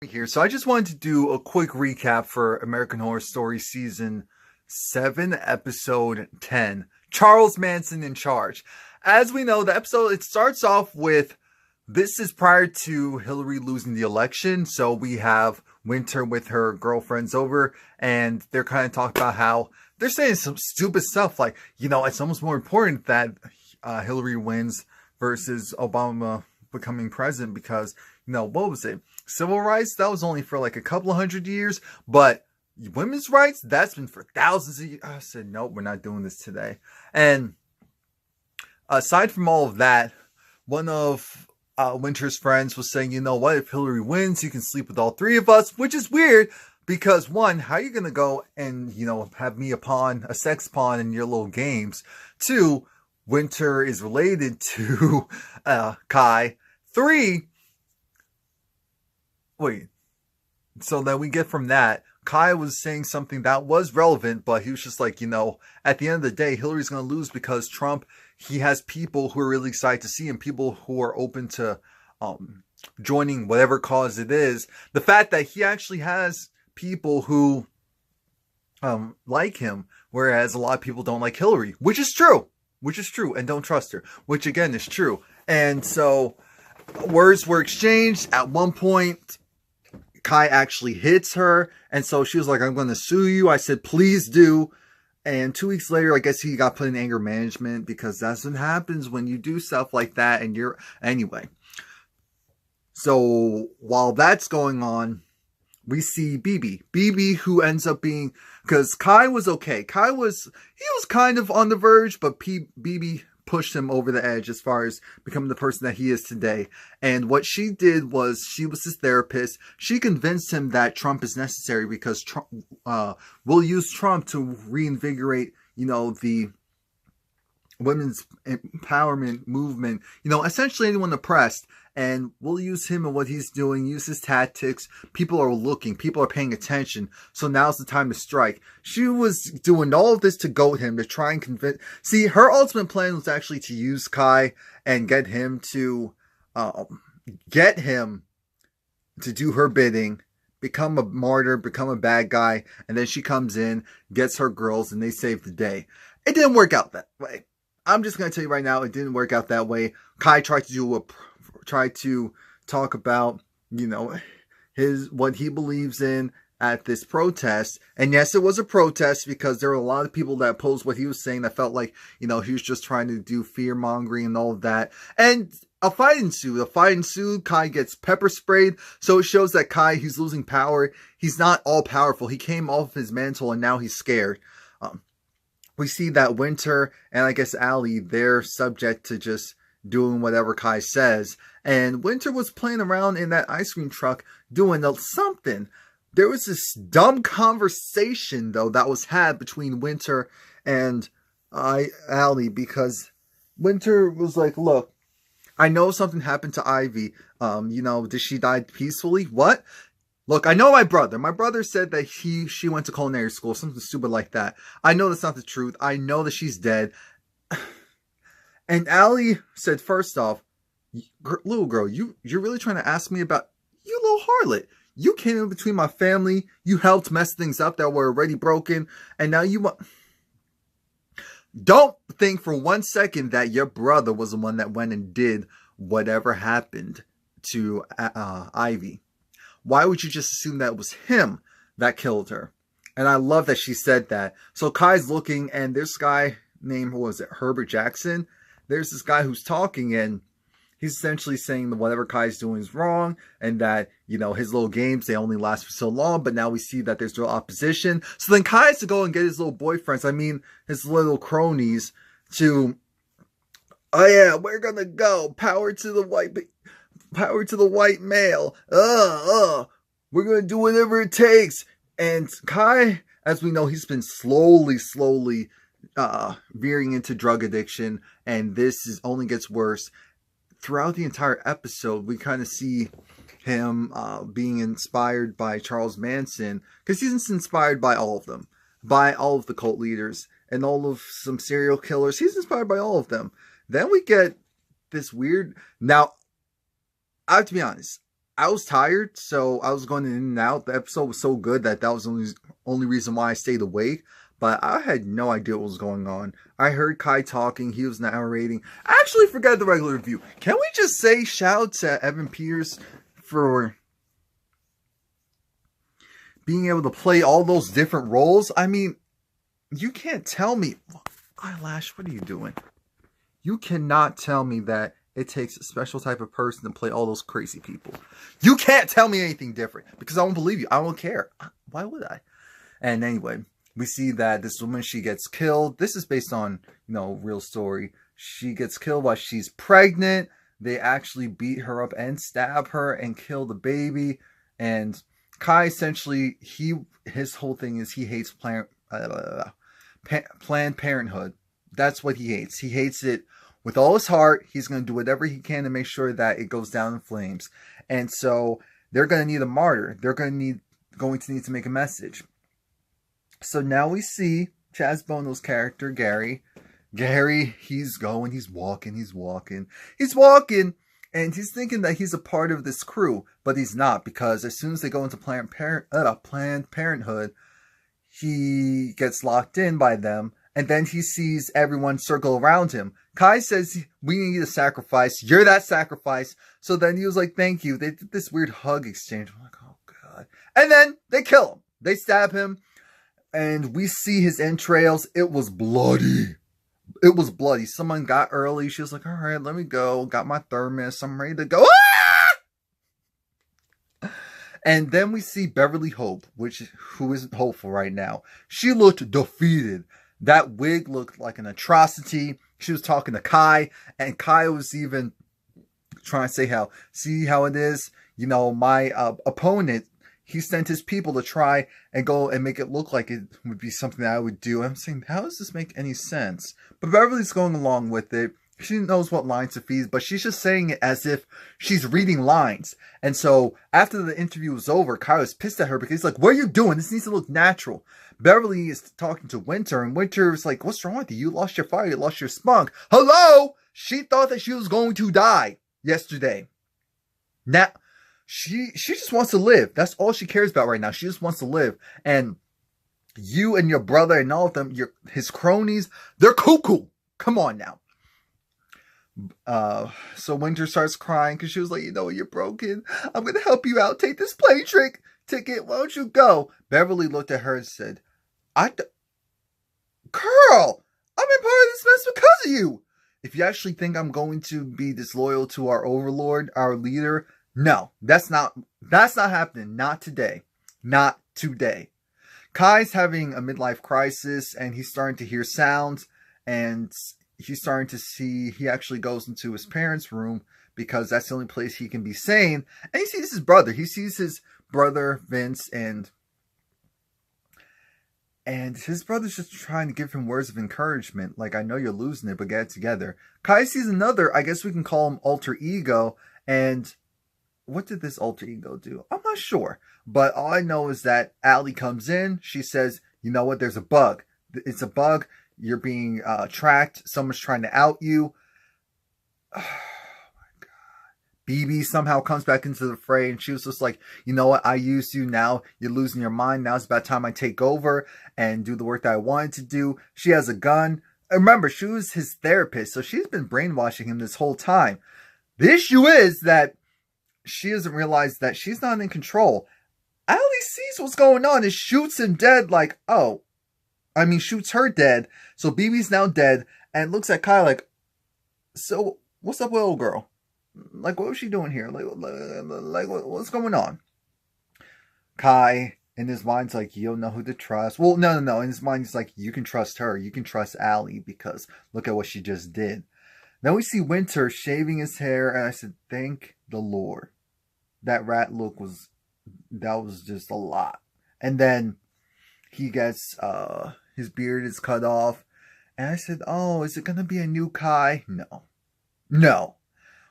Here. So I just wanted to do a quick recap for American Horror Story Season 7, Episode 10, Charles Manson in Charge. As we know, the episode, it starts off with, this is prior to Hillary losing the election, so we have Winter with her girlfriends over, and they're kind of talking about how they're saying some stupid stuff like, it's almost more important that Hillary wins versus Obama becoming president because, what was it? Civil rights, that was only for like a couple of 100 years, but women's rights, that's been for thousands of years. I said, nope, we're not doing this today. And aside from all of that, one of Winter's friends was saying, what, if Hillary wins, you can sleep with all three of us, which is weird because, one, how are you going to go and, have me a sex pawn in your little games? Two, Winter is related to Kai. Three, wait, so then we get from that, Kai was saying something that was relevant, but he was just like, at the end of the day, Hillary's going to lose because Trump, he has people who are really excited to see him, people who are open to joining whatever cause it is. The fact that he actually has people who like him, whereas a lot of people don't like Hillary, which is true, and don't trust her, which again is true. And so words were exchanged. At one point, Kai actually hits her, and so she was like, I'm going to sue you. I said, please do. And 2 weeks later, I guess he got put in anger management because that's what happens when you do stuff like that. And anyway. So while that's going on, we see BB, who ends up being, because Kai was okay. He was kind of on the verge, but BB pushed him over the edge as far as becoming the person that he is today. And what she did was, she was his therapist. She convinced him that Trump is necessary because Trump, we'll use Trump to reinvigorate, the women's empowerment movement, essentially anyone oppressed. And we'll use him and what he's doing, use his tactics. People are looking, people are paying attention. So now's the time to strike. She was doing all of this to goad him, to try and convince. See, her ultimate plan was actually to use Kai and get him to do her bidding, become a martyr, become a bad guy. And then she comes in, gets her girls, and they save the day. It didn't work out that way. I'm just going to tell you right now, it didn't work out that way. Kai tried to talk about, what he believes in at this protest. And yes, it was a protest because there were a lot of people that opposed what he was saying that felt like, he was just trying to do fear mongering and all of that. And a fight ensued. Kai gets pepper sprayed. So it shows that Kai, he's losing power. He's not all powerful. He came off his mantle and now he's scared. We see that Winter and I guess Allie, they're subject to just doing whatever Kai says. And Winter was playing around in that ice cream truck doing something. There was this dumb conversation, though, that was had between Winter and Allie, because Winter was like, look, I know something happened to Ivy. Did she die peacefully? What? Look, I know my brother. My brother said that she went to culinary school, something stupid like that. I know that's not the truth. I know that she's dead. And Allie said, first off, little girl, you're really trying to ask me about, you little harlot. You came in between my family. You helped mess things up that were already broken. And now you want... Don't think for 1 second that your brother was the one that went and did whatever happened to Ivy. Why would you just assume that it was him that killed her? And I love that she said that. So Kai's looking, and this guy named, Herbert Jackson? There's this guy who's talking, and he's essentially saying that whatever Kai's doing is wrong, and that, his little games, they only last for so long, but now we see that there's no opposition. So then Kai has to go and get his little boyfriends, his little cronies, to, oh yeah, we're gonna go, power to the white male, we're gonna do whatever it takes. And Kai, as we know, he's been slowly veering into drug addiction, and this only gets worse. Throughout the entire episode, we kind of see him being inspired by Charles Manson, because he's inspired by all of them, by all of the cult leaders, and all of some serial killers. He's inspired by all of them. Then we get this weird... Now, I have to be honest, I was tired, so I was going in and out. The episode was so good that was the only reason why I stayed awake. But I had no idea what was going on. I heard Kai talking. He was narrating. I actually forgot the regular review. Can we just say shout out to Evan Peters for being able to play all those different roles? I mean, you can't tell me... Eyelash, what are you doing? You cannot tell me that it takes a special type of person to play all those crazy people. You can't tell me anything different because I won't believe you. I don't care. Why would I? And anyway, we see that this woman, she gets killed. This is based on, real story. She gets killed while she's pregnant. They actually beat her up and stab her and kill the baby. And Kai, essentially, his whole thing is he hates Planned Parenthood. That's what he hates. He hates it with all his heart. He's going to do whatever he can to make sure that it goes down in flames. And so they're going to need a martyr. They're going to need to make a message. So now we see Chaz Bono's character, Gary. Gary, he's walking, and he's thinking that he's a part of this crew, but he's not, because as soon as they go into Planned Parenthood, he gets locked in by them, and then he sees everyone circle around him. Kai says, we need a sacrifice. You're that sacrifice. So then he was like, thank you. They did this weird hug exchange. I'm like, oh, God. And then they kill him. They stab him, and we see his entrails. It was bloody. It was bloody. Someone got early. She was like, all right, let me go. Got my thermos. I'm ready to go. Ah! And then we see Beverly Hope, who isn't hopeful right now. She looked defeated. That wig looked like an atrocity. She was talking to Kai, and Kai was even trying to see how it is. My opponent, he sent his people to try and go and make it look like it would be something that I would do. I'm saying, how does this make any sense? But Beverly's going along with it. She knows what lines to feed, but she's just saying it as if she's reading lines. And so after the interview was over, Kai was pissed at her because he's like, what are you doing? This needs to look natural. Beverly is talking to Winter, and Winter's like, what's wrong with you? You lost your fire. You lost your spunk. Hello? She thought that she was going to die yesterday. Now, she just wants to live. That's all she cares about right now. She just wants to live. And you and your brother and all of them, his cronies, they're cuckoo. Come on now. So Winter starts crying because she was like, you're broken. I'm going to help you out. Take this plane ticket. Why don't you go? Beverly looked at her and said, Girl, I'm in part of this mess because of you. If you actually think I'm going to be disloyal to our overlord, our leader, no, that's not happening. Not today. Not today. Kai's having a midlife crisis, and he's starting to hear sounds, and he's starting to see, he actually goes into his parents' room because that's the only place he can be sane. And he sees his brother. He sees his brother, Vince, and his brother's just trying to give him words of encouragement. Like, I know you're losing it, but get it together. Kai sees another, I guess we can call him alter ego. And what did this alter ego do? I'm not sure. But all I know is that Allie comes in. She says, you know what? There's a bug. It's a bug. You're being tracked. Someone's trying to out you. Oh, my God. BB somehow comes back into the fray, and she was just like, you know what? I used you. Now you're losing your mind. Now it's about time I take over and do the work that I wanted to do. She has a gun. Remember, she was his therapist, so she's been brainwashing him this whole time. The issue is that she doesn't realize that she's not in control. Allie sees what's going on and shoots him dead like, shoots her dead. So BB's now dead and looks at Kai like, so what's up with old girl? Like, what was she doing here? Like what's going on? Kai, in his mind's like, you don't know who to trust. Well, no. In his mind, he's like, you can trust her. You can trust Allie because look at what she just did. Then we see Winter shaving his hair, and I said, thank the Lord. That rat look was just a lot. And then he gets, his beard is cut off. And I said, oh, is it going to be a new Kai? No.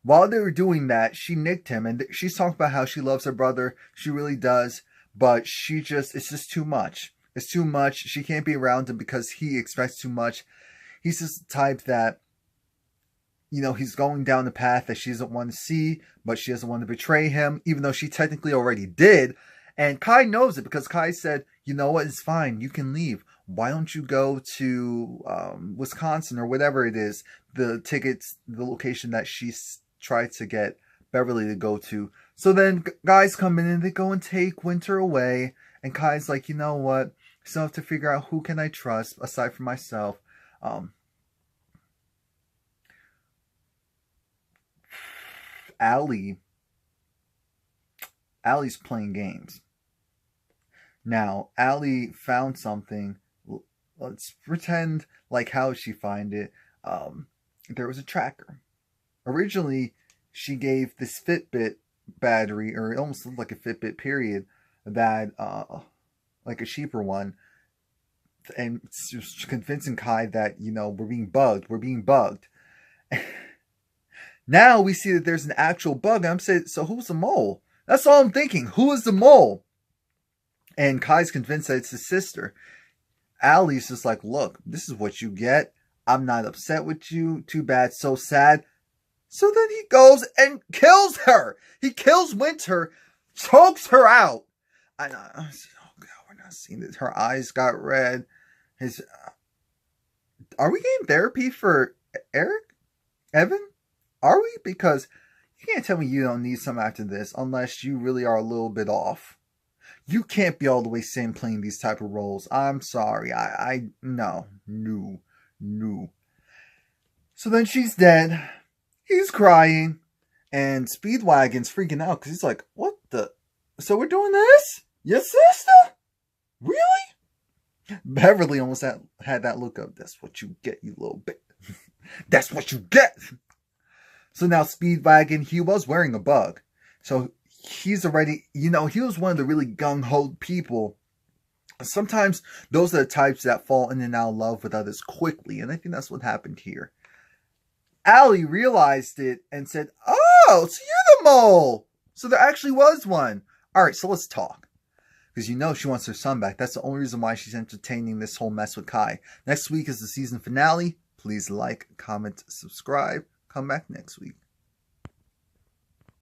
While they were doing that, she nicked him. And she's talking about how she loves her brother. She really does. But it's just too much. It's too much. She can't be around him because he expects too much. He's just the type that he's going down the path that she doesn't want to see, but she doesn't want to betray him, even though she technically already did. And Kai knows it because Kai said, you know what, it's fine, you can leave. Why don't you go to Wisconsin or whatever it is, the tickets, the location that she tried to get Beverly to go to. So then guys come in and they go and take Winter away. And Kai's like, you know what, still have to figure out who can I trust aside from myself. Allie's playing games. Now, Allie found something. Let's pretend like how she find it. There was a tracker. Originally, she gave this Fitbit battery, or it almost looked like a Fitbit period, that like a cheaper one, and she was convincing Kai that, we're being bugged. Now we see that there's an actual bug. I'm saying, so who's the mole? That's all I'm thinking. Who is the mole? And Kai's convinced that it's his sister. Allie's just like, look, this is what you get. I'm not upset with you. Too bad. So sad. So then he goes and kills her. He kills Winter, chokes her out. And I said, oh God, we're not seeing this. Her eyes got red. Are we getting therapy for Evan? Are we? Because you can't tell me you don't need some after this unless you really are a little bit off. You can't be all the way sane playing these type of roles. I'm sorry. No. So then she's dead. He's crying. And Speedwagon's freaking out because he's like, what the? So we're doing this? Your sister? Really? Beverly almost had that look of, that's what you get, you little bit. That's what you get. So now Speedwagon, he was wearing a bug. So he's already, he was one of the really gung-ho people. Sometimes those are the types that fall in and out of love with others quickly. And I think that's what happened here. Allie realized it and said, oh, so you're the mole. So there actually was one. All right, so let's talk. Because she wants her son back. That's the only reason why she's entertaining this whole mess with Kai. Next week is the season finale. Please like, comment, subscribe. Come back next week.